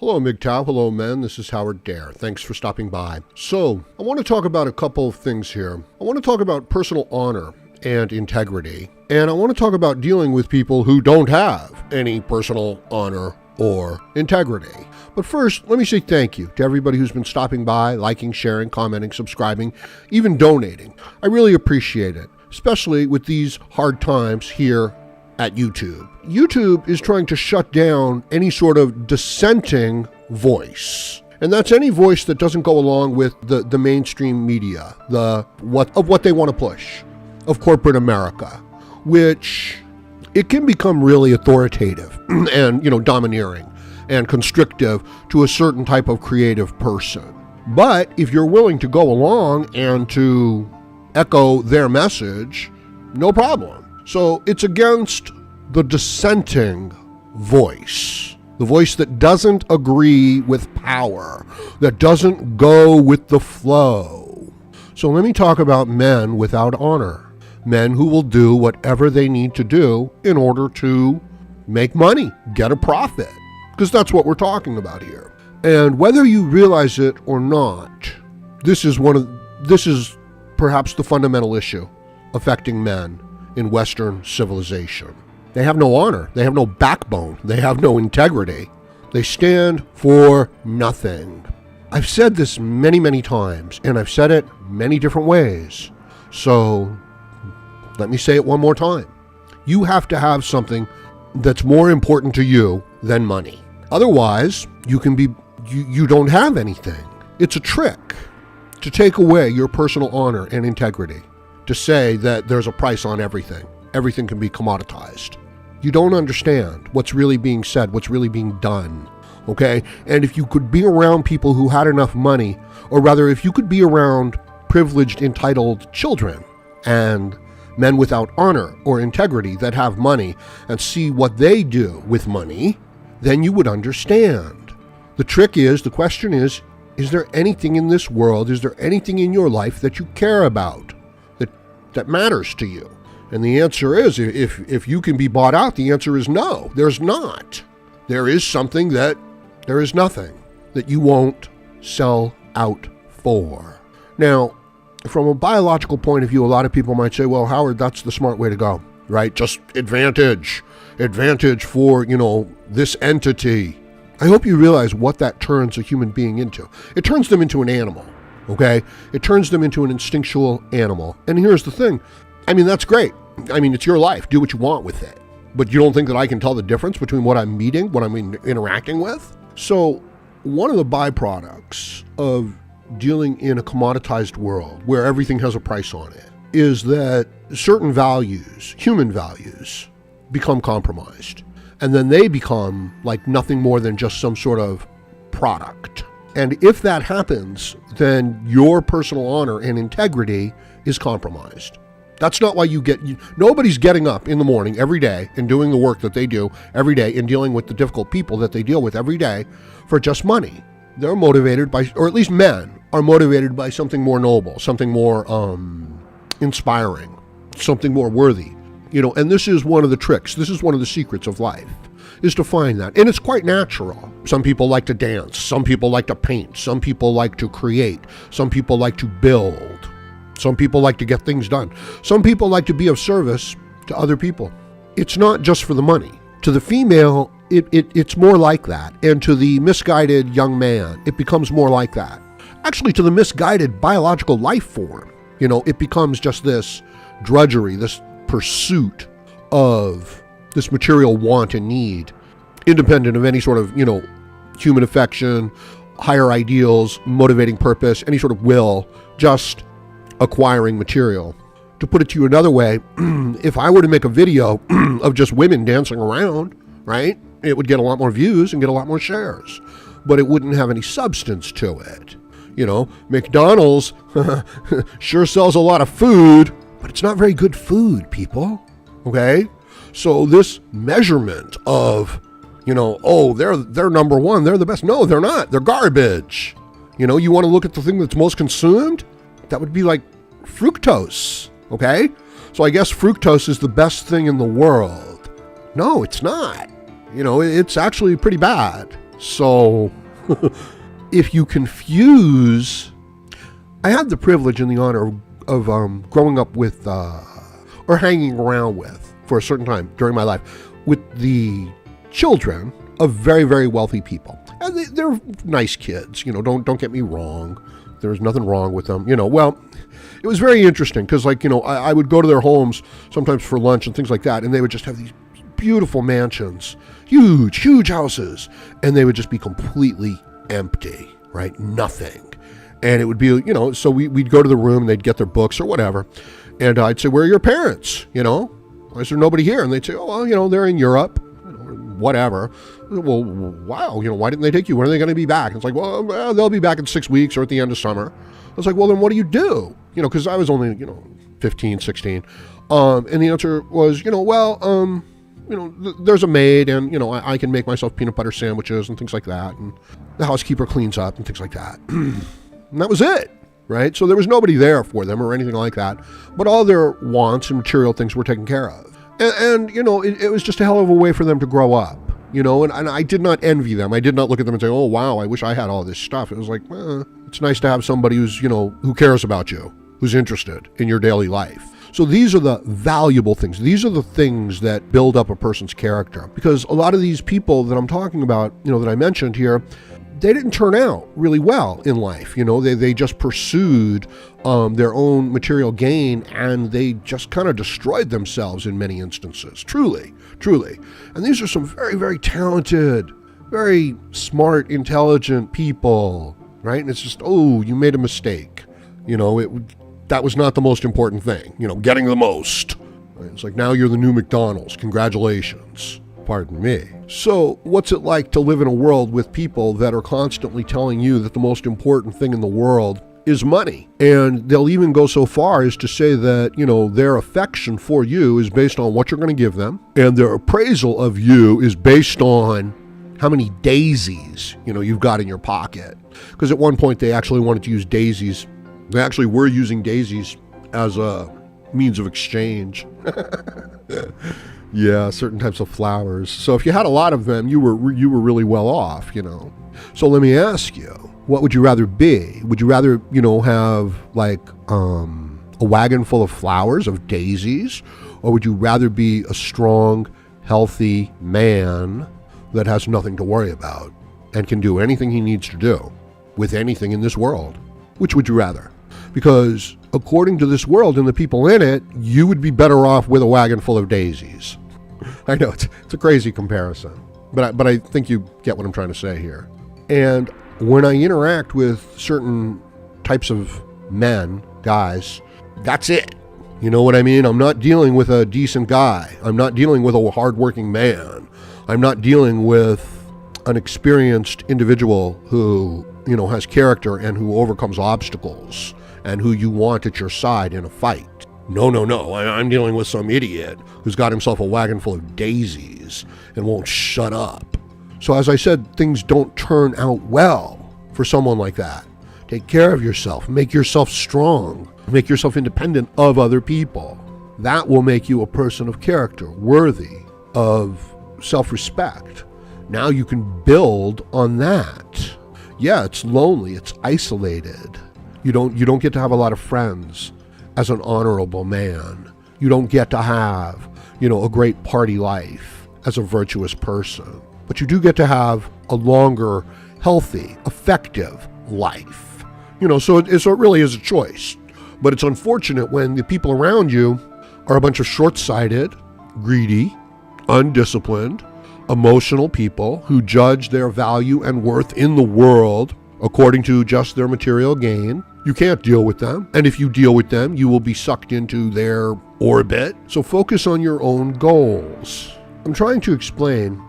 Hello, MGTOW. Hello, men. This is Howard Dare. Thanks for stopping by. So, I want to talk about a couple of things here. I want to talk about personal honor and integrity, and I want to talk about dealing with people who don't have any personal honor or integrity. But first, let me say thank you to everybody who's been stopping by, liking, sharing, commenting, subscribing, even donating. I really appreciate it, especially with these hard times here at YouTube. YouTube is trying to shut down any sort of dissenting voice. And that's any voice that doesn't go along with the mainstream media, what they want to push, of corporate America, which it can become really authoritative and, domineering and constrictive to a certain type of creative person. But if you're willing to go along and to echo their message, no problem. So it's against the dissenting voice, the voice that doesn't agree with power, that doesn't go with the flow. So let me talk about men without honor, men who will do whatever they need to do in order to make money, get a profit, because that's what we're talking about here. And whether you realize it or not, this is perhaps the fundamental issue affecting men in Western civilization. They have no honor, they have no backbone, they have no integrity. They stand for nothing. I've said this many, many times, and I've said it many different ways. So let me say it one more time. You have to have something that's more important to you than money. Otherwise, you don't have anything. It's a trick to take away your personal honor and integrity, to say that there's a price on everything. Everything can be commoditized. You don't understand what's really being said, what's really being done, okay? And if you could be around people who had enough money, or rather, if you could be around privileged, entitled children and men without honor or integrity that have money and see what they do with money, then you would understand. The question is there anything in this world, is there anything in your life that you care about, that matters to you? And the answer is, if you can be bought out, the answer is no, there's not. There is something there is nothing that you won't sell out for. Now, from a biological point of view, a lot of people might say, well, Howard, that's the smart way to go, right? Just advantage for, this entity. I hope you realize what that turns a human being into. It turns them into an animal, okay? It turns them into an instinctual animal. And here's the thing. That's great. It's your life. Do what you want with it. But you don't think that I can tell the difference between what I'm meeting, what I'm interacting with? So one of the byproducts of dealing in a commoditized world where everything has a price on it is that certain values, human values, become compromised. And then they become like nothing more than just some sort of product. And if that happens, then your personal honor and integrity is compromised. That's not why nobody's getting up in the morning every day and doing the work that they do every day and dealing with the difficult people that they deal with every day for just money. They're motivated by, or at least men are motivated by something more noble, something more inspiring, something more worthy. And this is one of the tricks. This is one of the secrets of life, is to find that. And it's quite natural. Some people like to dance. Some people like to paint. Some people like to create. Some people like to build. Some people like to get things done. Some people like to be of service to other people. It's not just for the money. To the female, it's more like that. And to the misguided young man, it becomes more like that. Actually, to the misguided biological life form, it becomes just this drudgery, this pursuit of this material want and need, independent of any sort of, human affection, higher ideals, motivating purpose, any sort of will, just acquiring material. To put it to you another way, if I were to make a video of just women dancing around, right, it would get a lot more views and get a lot more shares, but it wouldn't have any substance to it. McDonald's sure sells a lot of food, but it's not very good food, people, okay? So this measurement of, they're number one, they're the best. No, they're not. They're garbage. You want to look at the thing that's most consumed? That would be like fructose, okay? So I guess fructose is the best thing in the world. No, it's not. It's actually pretty bad. So if you confuse, I had the privilege and the honor of growing up with, or hanging around with, for a certain time during my life, with the children of very, very wealthy people. And they're nice kids, don't get me wrong. There's nothing wrong with them, well, it was very interesting because I would go to their homes sometimes for lunch and things like that, and they would just have these beautiful mansions, huge houses, and they would just be completely empty, right? Nothing. And it would be, so we'd go to the room and they'd get their books or whatever. And I'd say, where are your parents? I said, nobody here. And they'd say, oh, well, they're in Europe, whatever. Well, wow, why didn't they take you? When are they going to be back? And it's like, well, they'll be back in 6 weeks or at the end of summer. I was like, well, then what do you do? Because I was only, 15, 16. And the answer was, there's a maid and, I can make myself peanut butter sandwiches and things like that. And the housekeeper cleans up and things like that. And that was it, right? So there was nobody there for them or anything like that. But all their wants and material things were taken care of. And it was just a hell of a way for them to grow up, and I did not envy them. I did not look at them and say, oh, wow, I wish I had all this stuff. It was like, it's nice to have somebody who's, who cares about you, who's interested in your daily life. So these are the valuable things. These are the things that build up a person's character. Because a lot of these people that I'm talking about, that I mentioned here, they didn't turn out really well in life. They just pursued their own material gain, and they just kind of destroyed themselves in many instances. Truly. And these are some very, very talented, very smart, intelligent people, right? And it's just, oh, you made a mistake. That was not the most important thing, getting the most. Right? It's like, now you're the new McDonald's. Congratulations. Pardon me. So what's it like to live in a world with people that are constantly telling you that the most important thing in the world is money? And they'll even go so far as to say that, their affection for you is based on what you're going to give them. And their appraisal of you is based on how many daisies, you've got in your pocket. Because at one point they actually wanted to use daisies. They actually were using daisies as a means of exchange. Yeah, certain types of flowers. So if you had a lot of them, you were really well off, So let me ask you, what would you rather be? Would you rather, have like a wagon full of flowers, of daisies? Or would you rather be a strong, healthy man that has nothing to worry about and can do anything he needs to do with anything in this world? Which would you rather? Because according to this world and the people in it, you would be better off with a wagon full of daisies. I know it's a crazy comparison, but I think you get what I'm trying to say here. And when I interact with certain types of men, guys, that's it. You know what I mean? I'm not dealing with a decent guy. I'm not dealing with a hardworking man. I'm not dealing with an experienced individual who, has character and who overcomes obstacles and who you want at your side in a fight. No. I'm dealing with some idiot who's got himself a wagon full of daisies and won't shut up. So as I said, things don't turn out well for someone like that. Take care of yourself. Make yourself strong. Make yourself independent of other people. That will make you a person of character, worthy of self-respect. Now you can build on that. Yeah, it's lonely. It's isolated. You don't get to have a lot of friends as an honorable man. You don't get to have, a great party life as a virtuous person. But you do get to have a longer, healthy, effective life. So it really is a choice. But it's unfortunate when the people around you are a bunch of short-sighted, greedy, undisciplined, emotional people who judge their value and worth in the world according to just their material gain. You can't deal with them. And if you deal with them, you will be sucked into their orbit. So focus on your own goals. I'm trying to explain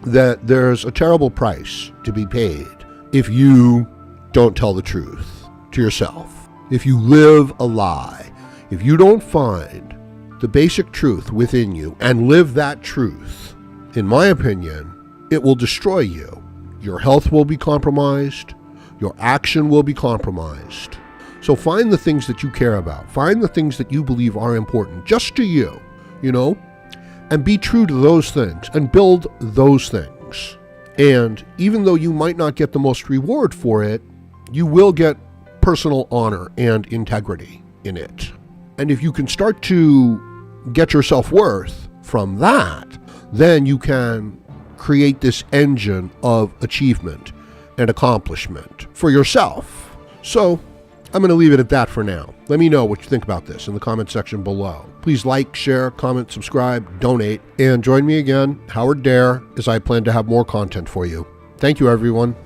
that there's a terrible price to be paid if you don't tell the truth to yourself. If you live a lie, if you don't find the basic truth within you and live that truth, in my opinion, it will destroy you. Your health will be compromised. Your action will be compromised. So find the things that you care about. Find the things that you believe are important just to you, and be true to those things and build those things. And even though you might not get the most reward for it, you will get personal honor and integrity in it. And if you can start to get your self-worth from that, then you can create this engine of achievement and accomplishment for yourself. So I'm going to leave it at that for now. Let me know what you think about this in the comment section below. Please like, share, comment, subscribe, donate, and join me again, Howard Dare, as I plan to have more content for you. Thank you, everyone.